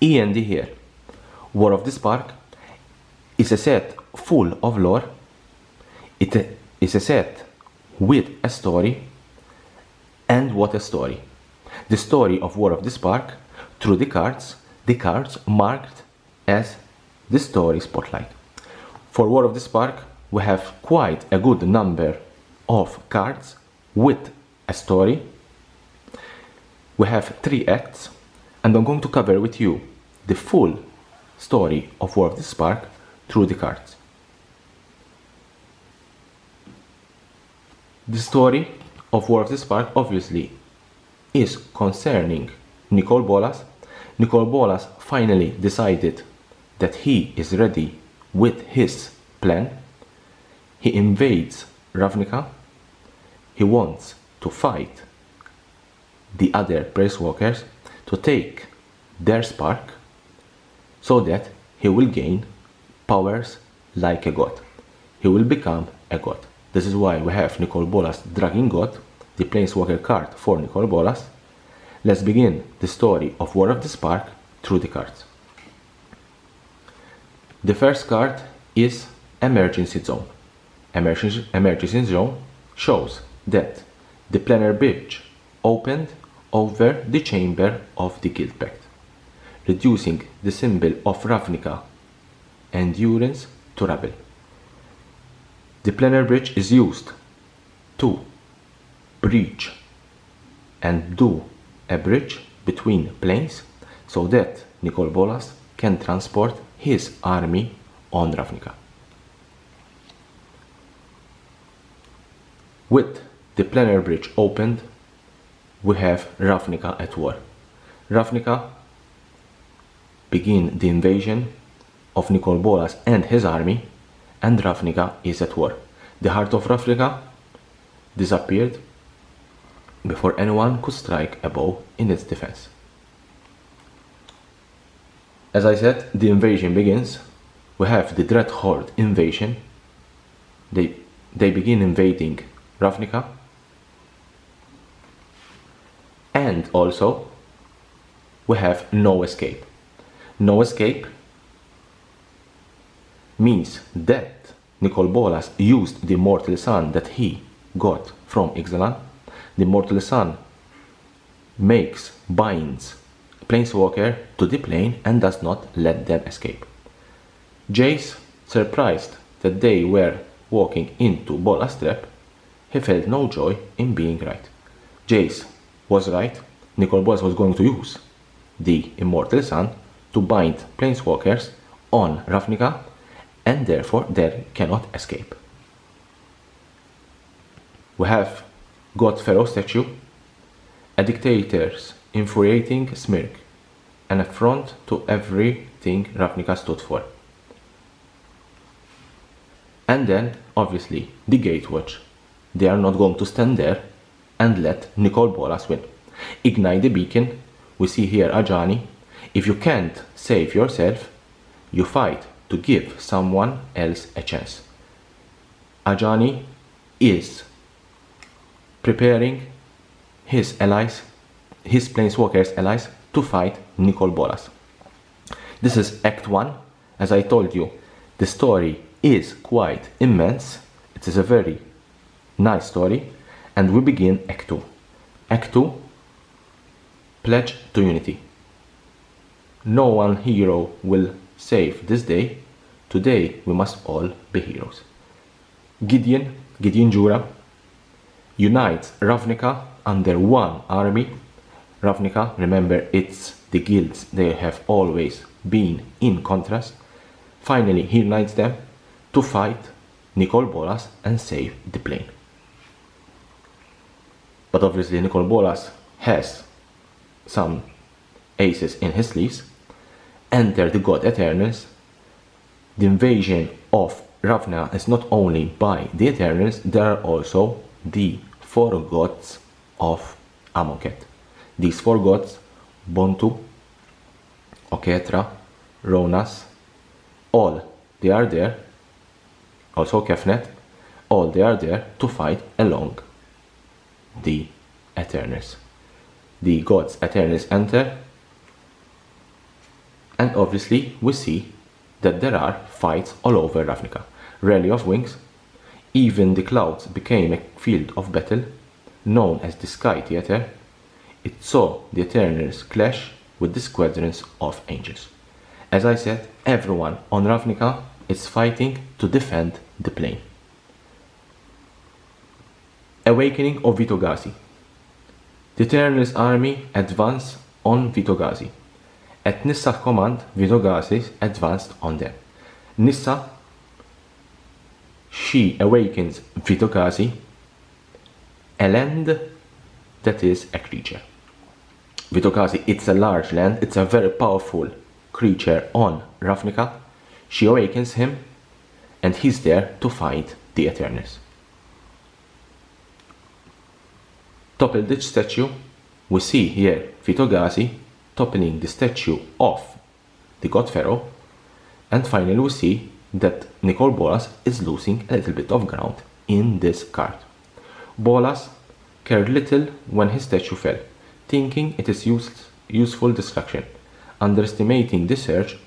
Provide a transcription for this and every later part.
E.N.D here. War of the Spark is a set full of lore. It is a set with a story, and what a story. The story of War of the Spark through the cards marked as the story spotlight. For War of the Spark, we have quite a good number of cards with a story. We have 3 acts, and I'm going to cover with you the full story of War of the Spark through the cards. The story of War of the Spark obviously is concerning Nicol Bolas. Nicol Bolas finally decided that he is ready with his plan. He invades Ravnica. He wants to fight the other Placewalkers to take their spark so that he will gain powers like a god. He will become a god. This is why we have Nicol Bolas Dragon God, the Planeswalker card for Nicol Bolas. Let's begin the story of War of the Spark through the cards. The first card is Emergency Zone. Emergency Zone shows that the planar bridge opened over the chamber of the Guild Pact, reducing the symbol of Ravnica endurance to Rabble. The planar bridge is used to breach and do a bridge between planes so that Nicol Bolas can transport his army on Ravnica. With the planar bridge opened, we have Ravnica at war. Ravnica begin the invasion of Nicol Bolas and his army, and Ravnica is at war. The heart of Ravnica disappeared before anyone could strike a blow in its defense. As I said, the invasion begins. We have the Dread Horde invasion. They begin invading Ravnica. And also, we have no escape. No escape means that Nicol Bolas used the Mortal Sun that he got from Ixalan. The Mortal Sun binds Planeswalker to the plane and does not let them escape. Jace, surprised that they were walking into Bolas' trap, he felt no joy in being right. Jace was right. Nicol Bolas was going to use the Immortal Sun to bind Planeswalkers on Ravnica, and therefore they cannot escape. We have God Pharaoh statue, a dictator's infuriating smirk, an affront to everything Ravnica stood for. And then, obviously, the Gatewatch. They are not going to stand there and let Nicol Bolas win. Ignite the beacon. We see here Ajani. If you can't save yourself, you fight to give someone else a chance. Ajani is preparing his allies, his Planeswalkers allies, to fight Nicol Bolas. This is Act 1. As I told you, the story is quite immense. It is a very nice story, and we begin Act 2. Act 2, Pledge to Unity. No one hero will save this day. Today we must all be heroes. Gideon Jura, unites Ravnica under one army. Ravnica, remember, it's the guilds, they have always been in contrast. Finally, he unites them to fight Nicol Bolas and save the plane. But obviously Nicol Bolas has some aces in his sleeves. Enter the God Eternals. The invasion of Ravnica is not only by the Eternals, there are also the 4 gods of Amonkhet. These 4 gods, Bontu, Oketra, Ronas, all they are there, also Kefnet, all they are there to fight along the Eternals. The gods Eternals enter, And obviously we see that there are fights all over Ravnica. Rally of Wings, even the clouds became a field of battle, known as the Sky Theatre. It saw the Eternals clash with the squadrons of angels. As I said, everyone on Ravnica is fighting to defend the plane. Awakening of Vitogasi. The Eternals army advanced on Vitogasi. At Nissa's command, Vitogasi advanced on them. Nissa, she awakens Vitogasi, a land that is a creature. Vitogasi, it's a large land, it's a very powerful creature on Ravnica. She awakens him, and he's there to fight the Eternals. Topple the statue. We see here Vitogasi toppling the statue of the god pharaoh, and finally we see that Nicol Bolas is losing a little bit of ground in this card. Bolas cared little when his statue fell, thinking it is useful distraction. Underestimating the surge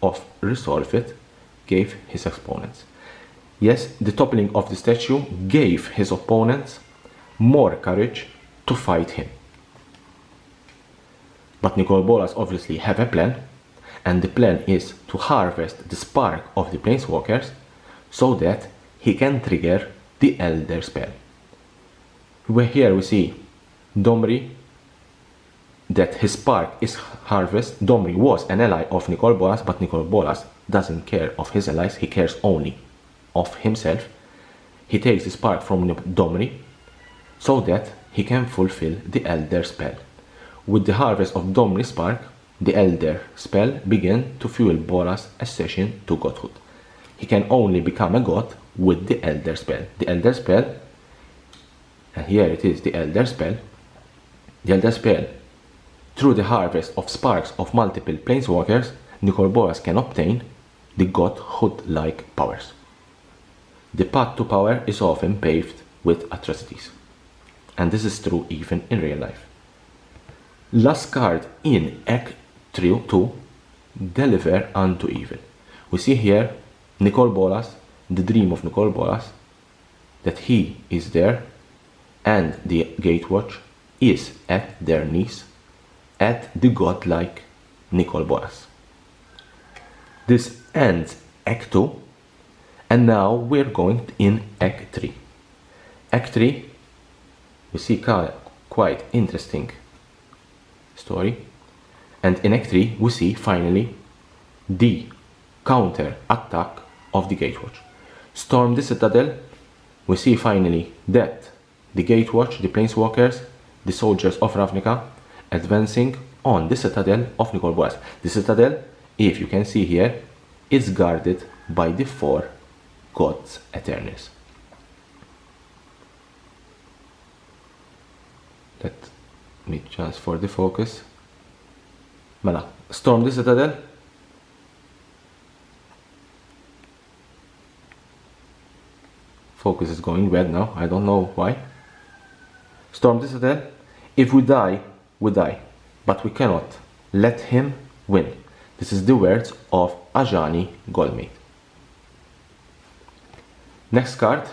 of resolve it gave his opponents. Yes, the toppling of the statue gave his opponents more courage to fight him. But Nicol Bolas obviously have a plan, and the plan is to harvest the spark of the planeswalkers so that he can trigger the Elder spell. Here we see Domri, that his spark is harvested. Domri was an ally of Nicol Bolas, but Nicol Bolas doesn't care of his allies, he cares only of himself. He takes the spark from Domri so that he can fulfill the Elder spell. With the harvest of Domri's spark, the Elder spell began to fuel Bolas' ascension to godhood. He can only become a god with the Elder spell. The Elder spell, and here it is, the Elder spell. The Elder spell, through the harvest of sparks of multiple planeswalkers, Nicol Bolas can obtain the godhood-like powers. The path to power is often paved with atrocities, and this is true even in real life. Last card in Act 2, Deliver Unto Evil. We see here Nicol Bolas, the dream of Nicol Bolas, that he is there and the Gatewatch is at their knees at the godlike Nicol Bolas. This ends Act 2, and now we're going in Act 3. Act 3, we see quite interesting story, and in Act 3 we see finally the counter attack of the Gatewatch. Storm the Citadel. We see finally that the Gatewatch, the planeswalkers, the soldiers of Ravnica, advancing on the Citadel of Nicol Bolas. The Citadel, if you can see here, is guarded by the 4 gods Eternals. Let me transfer the focus. Mela, storm the Citadel. Focus is going bad now, I don't know why. Storm the Citadel. If we die, we die, but we cannot let him win. This is the words of Ajani Goldmate. Next card.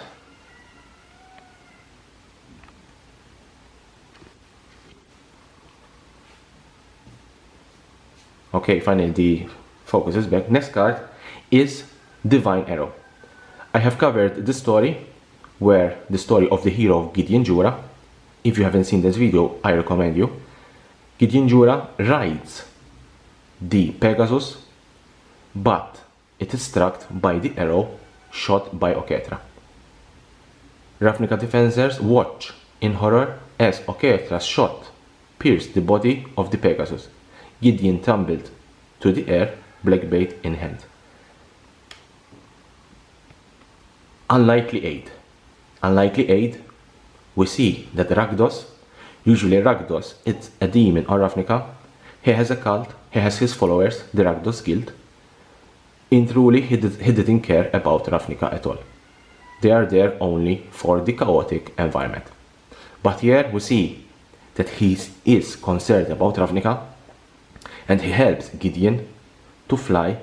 Okay, finally the focus is back. Next card is Divine Arrow. I have covered the story, where the story of the hero of Gideon Jura. If you haven't seen this video, I recommend you. Gideon Jura rides the Pegasus, but it is struck by the arrow shot by Oketra. Ravnica defenders watch in horror as Oketra's shot pierced the body of the Pegasus. Gideon tumbled to the air, blackbait in hand. Unlikely aid. Unlikely aid. We see that Rakdos, usually Rakdos is a demon on Ravnica. He has a cult, he has his followers, the Rakdos Guild. In truly, he didn't care about Ravnica at all. They are there only for the chaotic environment. But here we see that he is concerned about Ravnica. and he helps Gideon to fly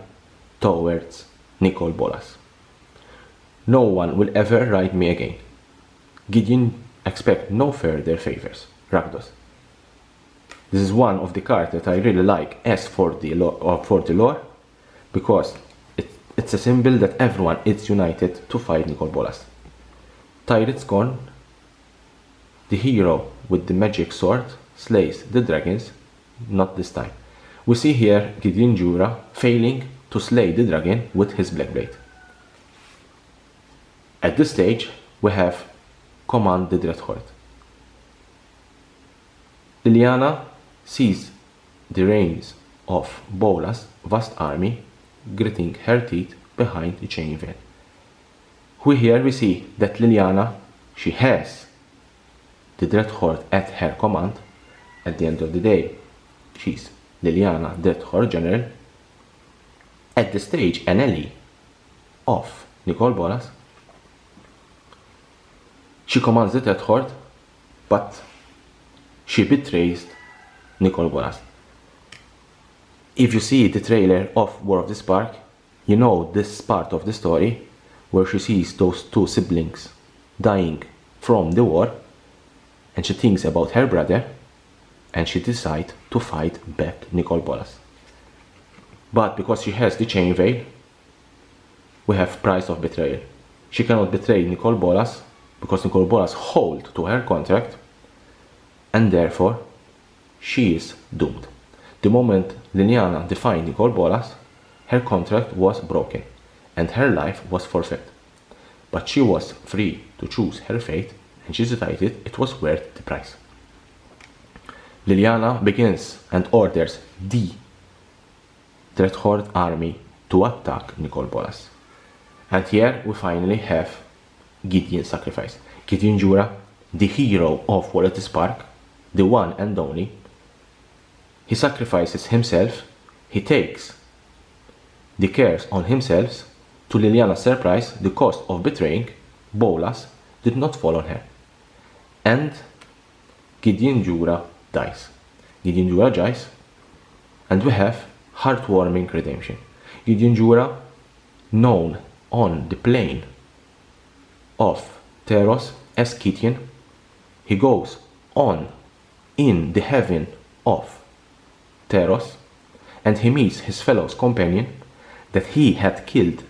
towards Nicol Bolas. No one will ever ride me again. Gideon expects no further favors. Rakdos. This is one of the cards that I really like as for the lore, because it's a symbol that everyone is united to fight Nicol Bolas. Tyrant's gone. The hero with the magic sword slays the dragons, not this time. We see here Gideon Jura failing to slay the dragon with his black blade. At this stage, we have Command the Dreadhorde. Liliana sees the reins of Bolas' vast army gritting her teeth behind the chain veil. Here we see that Liliana, she has the Dreadhorde at her command. At the end of the day, she's Liliana, Dreadhorde General. At the stage, an ally of Nicol Bolas. She commands the Dreadhorde, but she betrays Nicol Bolas. If you see the trailer of War of the Spark, you know this part of the story where she sees those two siblings dying from the war, and she thinks about her brother, and she decides to fight back Nicol Bolas. But because she has the chain veil, we have price of betrayal. She cannot betray Nicol Bolas because Nicol Bolas holds to her contract, and therefore she is doomed. The moment Liliana defied Nicol Bolas, her contract was broken and her life was forfeit. But she was free to choose her fate, and she decided it was worth the price. Liliana begins and orders the Dreadhorde army to attack Nicol Bolas. And here we finally have Gideon's sacrifice. Gideon Jura, the hero of War of the Spark, the one and only. He sacrifices himself, he takes the cares on himself. To Liliana's surprise, the cost of betraying Bolas did not fall on her. And Gideon Jura dies. Gideon Jura dies, and we have heartwarming redemption. Gideon Jura, known on the plane of Teros as Kithian, he goes on in the heaven of Teros, and he meets his fellow companion that he had killed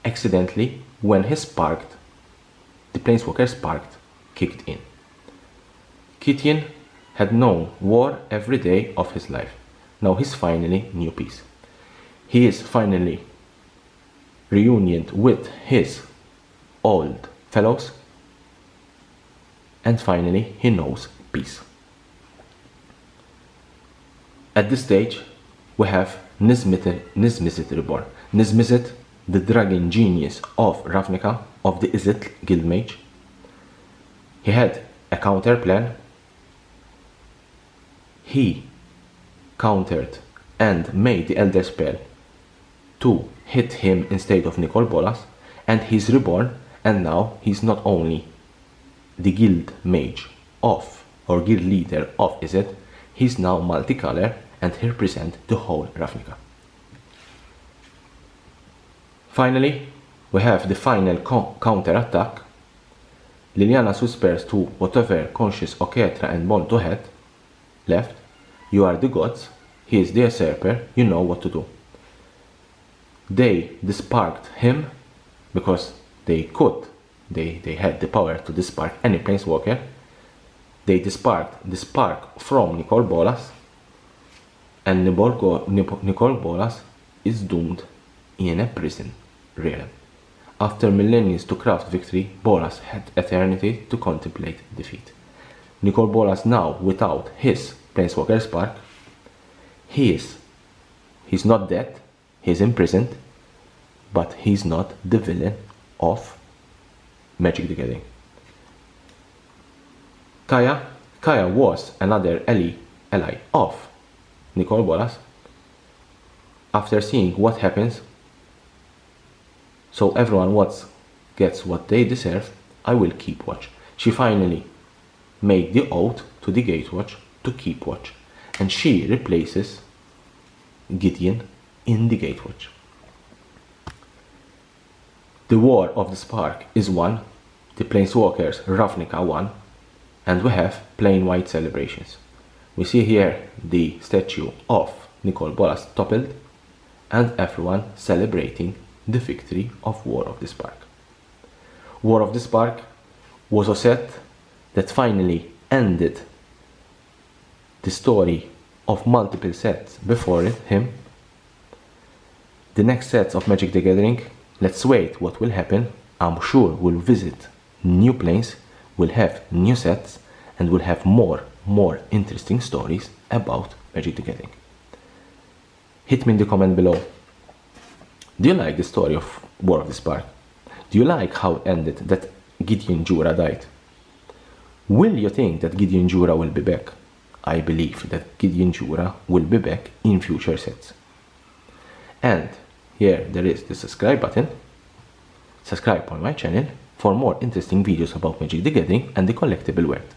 accidentally when his sparked, the planeswalker sparked, kicked in. Kithian had known war every day of his life. Now he's finally knew peace. He is finally reunited with his old fellows, and finally he knows peace. At this stage, we have Nismizit reborn. Nismizit, the dragon genius of Ravnica, of the Izzet Guildmage. He had a counter plan. He countered and made the Elder Spell to hit him instead of Nicol Bolas, and he's reborn, and now he's not only the guild mage of, or guild leader of Izzet, he's now multicolor and he represents the whole Ravnica. Finally, we have the final counter-attack. Liliana whispers to whatever conscious Oketra and Molto had left, "You are the gods, he is the usurper, you know what to do." They disparked him because they could. They had the power to dispark any planeswalker. They disparked the spark from Nicol Bolas, and Nicol Bolas is doomed in a prison realm. After millennia to craft victory, Bolas had eternity to contemplate defeat. Nicol Bolas now, without his planeswalker spark, he's not dead, he's imprisoned, but he's not the villain of Magic the Gathering. Kaya was another ally of Nicol Bolas. After seeing what happens, so everyone gets what they deserve, I will keep watch. She finally made the oath to the Gatewatch to keep watch, and she replaces Gideon in the Gatewatch. The War of the Spark is won, the Planeswalkers Ravnica won, and we have plain white celebrations. We see here the statue of Nicol Bolas toppled, and everyone celebrating the victory of War of the Spark. War of the Spark was a set that finally ended the story of multiple sets before him. The next sets of Magic the Gathering, let's wait what will happen. I'm sure we'll visit new planes, we'll have new sets, and we'll have more interesting stories about Magic the Gathering. Hit me in the comment below. Do you like the story of War of the Spark? Do you like how it ended, that Gideon Jura died? Will you think that Gideon Jura will be back? I believe that Gideon Jura will be back in future sets. And here there is the subscribe button. Subscribe on my channel for more interesting videos about Magic the Gathering and the collectible world.